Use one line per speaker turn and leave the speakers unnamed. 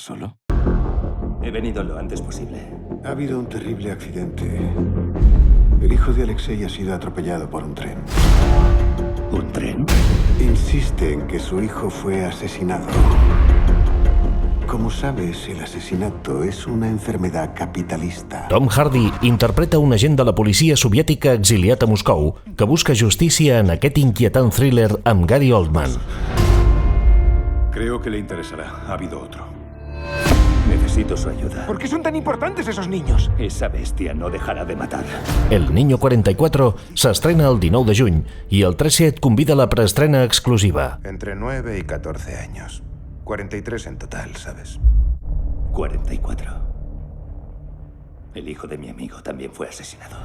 solo?
He venido lo antes posible.
Ha habido un terrible accidente. El hijo de Alexei ha sido atropellado por un tren.
¿Un tren?
Insiste en que su hijo fue asesinado. Como sabes, el asesinato es una enfermedad capitalista.
Tom Hardy interpreta un agent de la policia soviètica exiliat a Moscou que busca justícia en aquest inquietant thriller amb Gary Oldman.
Creo que le interesará. Ha habido otro.
Necesito su ayuda.
¿Por qué son tan importantes esos niños?
Esa bestia no dejará de matar.
El Niño 44 s'estrena el 19 de juny i el 3-7 convida a la preestrena exclusiva.
Entre 9 y 14 años. 43 en total, ¿sabes?
44. El hijo de mi amigo también fue asesinado.